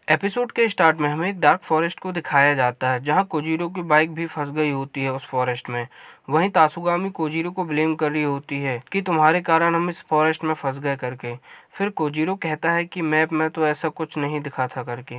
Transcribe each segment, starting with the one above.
Episode के start में हमें एक डार्क फॉरेस्ट को दिखाया जाता है जहां कोजीरो की बाइक भी फंस गई होती है उस फॉरेस्ट में। वहीं तासुगामी कोजीरो को ब्लेम कर रही होती है कि तुम्हारे कारण हम इस फॉरेस्ट में फंस गए करके। फिर कोजीरो कहता है कि मैप में तो ऐसा कुछ नहीं दिखा था करके,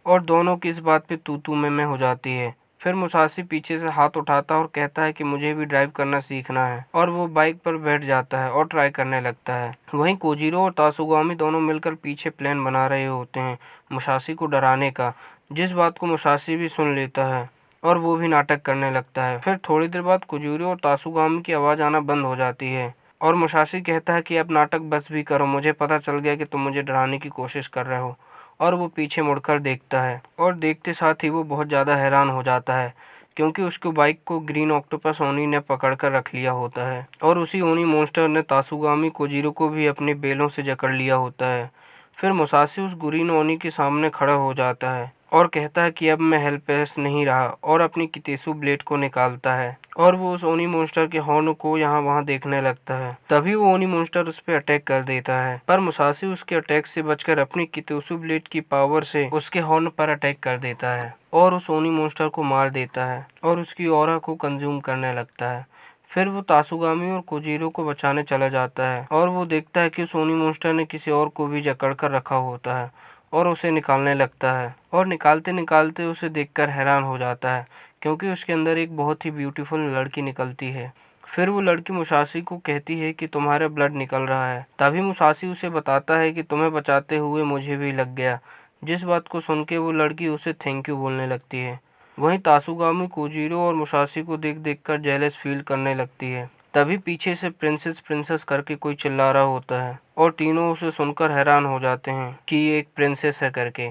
और दोनों की इस बात पे तू तू मैं हो जाती है। फिर मुसाशी पीछे से हाथ उठाता है और कहता है कि मुझे भी ड्राइव करना सीखना है, और वो बाइक पर बैठ जाता है और ट्राई करने लगता है। वहीं कोजीरो और तासुगामी दोनों मिलकर पीछे प्लान बना रहे होते हैं मुसाशी को डराने का, जिस बात को मुसाशी भी सुन लेता है और वो भी नाटक करने लगता है। फिर थोड़ी देर बाद कोजीरो और तासुगामी की आवाज़ आना बंद हो जाती है और मुसाशी कहता है कि अब नाटक बस भी करो, मुझे पता चल गया कि तुम मुझे डराने की कोशिश कर रहे हो। और वो पीछे मुड़कर देखता है और देखते साथ ही वो बहुत ज़्यादा हैरान हो जाता है क्योंकि उसको बाइक को ग्रीन ऑक्टोपस ओनी ने पकड़ कर रख लिया होता है और उसी ओनी मॉन्स्टर ने तासुगामी कोजीरो को भी अपने बेलों से जकड़ लिया होता है। फिर मुसाशी उस ग्रीन ओनी के सामने खड़ा हो जाता है और कहता है कि अब मैं हेल्पलेस नहीं रहा, और अपनी कितेसु ब्लेड को निकालता है और वो उस ओनी मॉन्स्टर के हॉर्न को यहाँ वहाँ देखने लगता है। तभी वो ओनी मॉन्स्टर उस पर अटैक कर देता है, पर मुसाशी उसके अटैक से बचकर अपनी कितेसु ब्लेड की पावर से उसके हॉर्न पर अटैक कर देता है और उस ओनी मॉन्स्टर को मार देता है और उसकी ऑरा को कंज्यूम करने लगता है। फिर वो तासुगामी और कोजीरो को बचाने चला जाता है और वो देखता है कि उस ओनी मॉन्स्टर ने किसी और को भी जकड़ कर रखा होता है और उसे निकालने लगता है, और निकालते निकालते उसे देखकर हैरान हो जाता है क्योंकि उसके अंदर एक बहुत ही ब्यूटीफुल लड़की निकलती है। फिर वो लड़की मुसाशी को कहती है कि तुम्हारा ब्लड निकल रहा है। तभी मुसाशी उसे बताता है कि तुम्हें बचाते हुए मुझे भी लग गया, जिस बात को सुन के वो लड़की उसे थैंक यू बोलने लगती है। वहीं तासुगामी कोजीरो और मुसाशी को देख देख कर जेलस फील करने लगती है। तभी पीछे से प्रिंसेस प्रिंसेस करके कोई चिल्ला रहा होता है और तीनों उसे सुनकर हैरान हो जाते हैं कि ये एक प्रिंसेस है करके।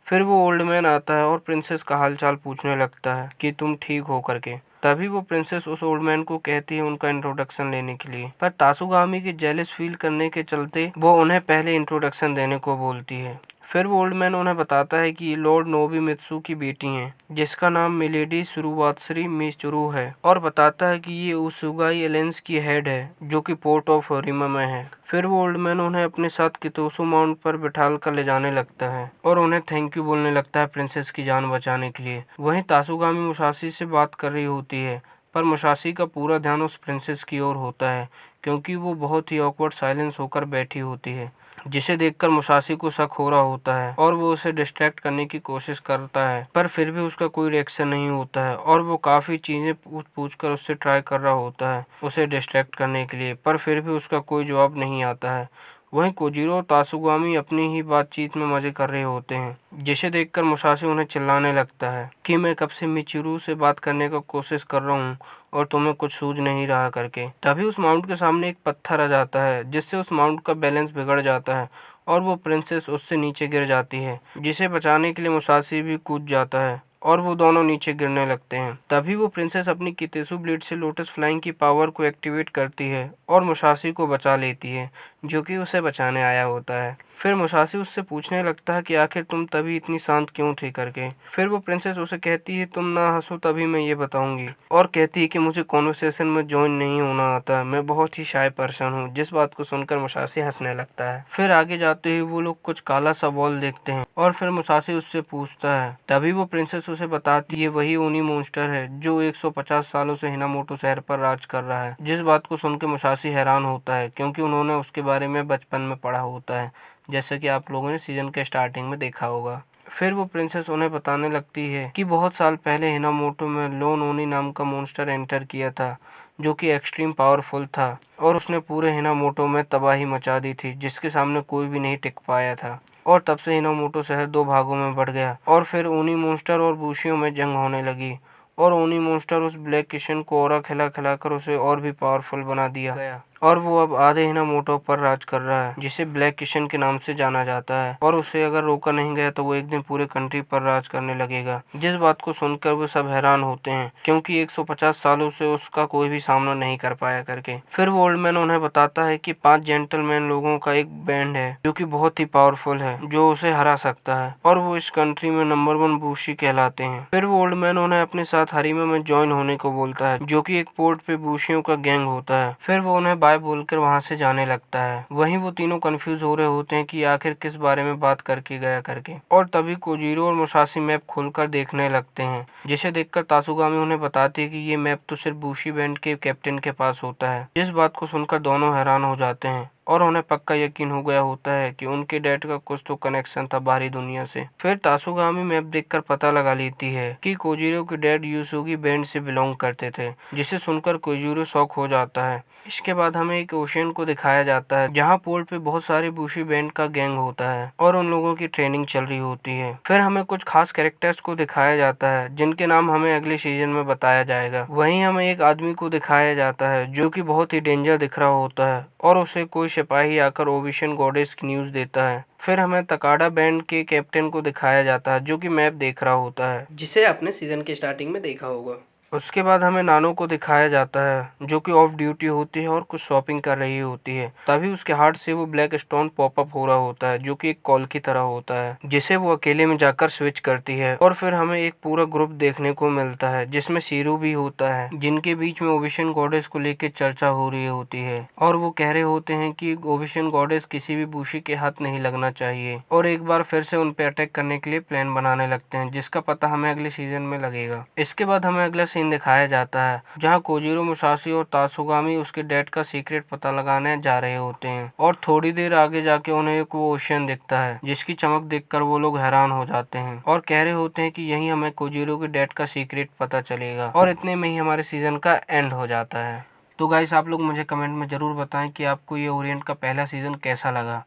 फिर वो ओल्ड मैन आता है और प्रिंसेस का हालचाल पूछने लगता है कि तुम ठीक हो करके। तभी वो प्रिंसेस उस ओल्ड मैन को कहती है उनका इंट्रोडक्शन लेने के लिए, पर तासुगामी के जेलस फील करने के चलते वो उन्हें पहले इंट्रोडक्शन देने को बोलती है। फिर वो ओल्ड मैन उन्हें बताता है कि ये लॉर्ड नोबुमित्सु की बेटी हैं, जिसका नाम मिलेडी सुरुवात्सुरी मिचुरु है, और बताता है कि ये उसुगाई एलायंस की हेड है जो कि पोर्ट ऑफ होरिमा में है। फिर वो ओल्ड मैन उन्हें अपने साथ कितोसु माउंट पर बिठाल कर ले जाने लगता है और उन्हें थैंक यू बोलने लगता है प्रिंसेस की जान बचाने के लिए। वहीं तासुगामी मुसाशी से बात कर रही होती है, पर मुसाशी का पूरा ध्यान उस प्रिंसेस की ओर होता है क्योंकि वो बहुत ही ऑकवर्ड साइलेंस होकर बैठी होती है, जिसे देखकर मुसाशी को शक हो रहा होता है और वो उसे डिस्ट्रैक्ट करने की कोशिश करता है, पर फिर भी उसका कोई रिएक्शन नहीं होता है और वो काफ़ी चीज़ें पूछ पूछ कर उससे ट्राई कर रहा होता है उसे डिस्ट्रैक्ट करने के लिए, पर फिर भी उसका कोई जवाब नहीं आता है। वहीं कोजीरो और तासुगामी अपनी ही बातचीत में मजे कर रहे होते हैं, जिसे देखकर मुसाशी उन्हें चिल्लाने लगता है कि मैं कब से मिचिरू से बात करने का कोशिश कर रहा हूँ और तुम्हें कुछ सूझ नहीं रहा करके। तभी उस माउंट के सामने एक पत्थर आ जाता है जिससे उस माउंट का बैलेंस बिगड़ जाता है और वो प्रिंसेस उससे नीचे गिर जाती है, जिसे बचाने के लिए मुसाशी भी कूद जाता है और वो दोनों नीचे गिरने लगते हैं। तभी वो प्रिंसेस अपनी कितेसु ब्लेड से लोटस फ्लाइंग की पावर को एक्टिवेट करती है और मुसाशी को बचा लेती है, जो कि उसे बचाने आया होता है। फिर मुसाशी उससे पूछने लगता है कि आखिर तुम तभी इतनी शांत क्यों थी करके। फिर वो प्रिंसेस उसे कहती है तुम ना हंसो तभी मैं ये बताऊंगी, और कहती है कि मुझे कॉन्वर्सेशन में ज्वाइन नहीं होना आता, मैं बहुत ही शाय पर्सन हूँ, जिस बात को सुनकर मुसाशी हंसने लगता है। फिर आगे जाते ही वो लोग कुछ काला सा बॉल देखते हैं और फिर मुसाशी उससे पूछता है। तभी वो प्रिंसेस उसे बताती है वही ओनी मॉन्स्टर है जो 150 सालों से हिनामोटो शहर पर राज कर रहा है, जिस बात को सुनकर मुसाशी हैरान होता है क्योंकि उन्होंने उसके बारे में बचपन में पढ़ा होता है, जैसे कि आप लोगों ने सीजन के स्टार्टिंग में देखा होगा। फिर वो प्रिंसेस उन्हें बताने लगती है कि बहुत साल पहले हिनामोटो में लोन ओनी नाम का मॉन्स्टर एंटर किया था जो कि एक्सट्रीम पावरफुल था और उसने पूरे हिनामोटो में तबाही मचा दी थी, जिसके सामने कोई भी नहीं टिक पाया था। और तब से हिनामोटो शहर दो भागों में बढ़ गया और फिर ओनी मॉन्स्टर और बुशियों में जंग होने लगी और ओनी मॉन्स्टर उस ब्लैक किशन को ऑरा खिला खिलाकर उसे और भी पावरफुल बना दिया गया और वो अब आधे हिनामोटो पर राज कर रहा है, जिसे ब्लैक किशन के नाम से जाना जाता है, और उसे अगर रोका नहीं गया तो वो एक दिन पूरे कंट्री पर राज करने लगेगा। जिस बात को सुनकर वो सब हैरान होते हैं क्योंकि 150 सालों से उसका कोई भी सामना नहीं कर पाया करके। फिर वो ओल्ड मैन उन्हें बताता है कि 5 जेंटलमैन लोगों का एक बैंड है जो कि बहुत ही पावरफुल है, जो उसे हरा सकता है और वो इस कंट्री में नंबर 1 बूशी कहलाते हैं। फिर वो ओल्ड मैन उन्हें अपने साथ हरीमा में ज्वाइन होने को बोलता है, जो कि एक पोर्ट पे बूशियों का गैंग होता है। फिर वो उन्हें बाय बोलकर वहाँ से जाने लगता है। वहीं वो तीनों कंफ्यूज हो रहे होते हैं कि आखिर किस बारे में बात करके गया करके। और तभी कोजीरो और मुसाशी मैप खोलकर देखने लगते हैं, जिसे देखकर तासुगामी उन्हें बताती है कि ये मैप तो सिर्फ बुशी बैंड के कैप्टन के पास होता है। जिस बात को सुनकर दोनों हैरान हो जाते हैं और उन्हें पक्का यकीन हो गया होता है कि उनके डैड का कुछ तो कनेक्शन था बाहरी दुनिया से। फिर तासुगामी मैप देखकर पता लगा लेती है कि कोजीरो के डैड यूसुगी बैंड से बिलोंग करते थे, जिसे सुनकर कोजीरो शॉक हो जाता है। इसके बाद हमें एक ओशियन को दिखाया जाता है, जहाँ पोर्ट पे बहुत सारे बुशी बैंड का गैंग होता है और उन लोगों की ट्रेनिंग चल रही होती है। फिर हमें कुछ खास कैरेक्टर्स को दिखाया जाता है, जिनके नाम हमें अगले सीजन में बताया जाएगा। वहीं हमें एक आदमी को दिखाया जाता है जो कि बहुत ही डेंजर दिख रहा होता है और उसे कोई सिपाही आकर ओविशन गॉडेस की न्यूज देता है। फिर हमें तकाड़ा बैंड के कैप्टन को दिखाया जाता है, जो कि मैप देख रहा होता है, जिसे आपने सीजन के स्टार्टिंग में देखा होगा। उसके बाद हमें नानो को दिखाया जाता है, जो कि ऑफ ड्यूटी होती है और कुछ शॉपिंग कर रही होती है। तभी उसके हार्ट से वो ब्लैक स्टोन पॉपअप हो रहा होता है, जो कि एक कॉल की तरह होता है, जिसे वो अकेले में जाकर स्विच करती है। और फिर हमें एक पूरा ग्रुप देखने को मिलता है, जिसमें सीरू भी होता है, जिनके बीच में ओविशन गॉडेस को लेकर चर्चा हो रही होती है। और वो कह रहे होते हैं कि ओविशन गॉडेस किसी भी बुशी के हाथ नहीं लगना चाहिए, और एक बार फिर से उन पे अटैक करने के लिए प्लान बनाने लगते हैं, जिसका पता हमें अगले सीजन में लगेगा। इसके बाद हमें अगला सीन दिखाया जाता है, जहां कोजीरो, मुसाशी और तासुगामी उसके डैड का सीक्रेट पता लगाने जा रहे होते हैं। और थोड़ी देर आगे जाके उन्हें एक वो ओशियन दिखता है, जिसकी चमक देखकर वो लोग हैरान हो जाते हैं और कह रहे होते हैं कि यही हमें कोजीरो के डैड का सीक्रेट पता चलेगा। और इतने में ही हमारे सीजन का एंड हो जाता है। तो गाइस, आप लोग मुझे कमेंट में ज़रूर बताएं कि आपको ये ओरिएंट का पहला सीज़न कैसा लगा,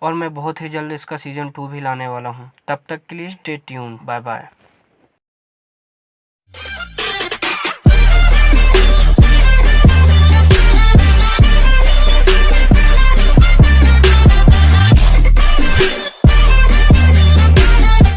और मैं बहुत ही जल्द इसका सीज़न 2 भी लाने वाला हूँ। तब तक के लिए स्टे ट्यून्ड। Bye bye.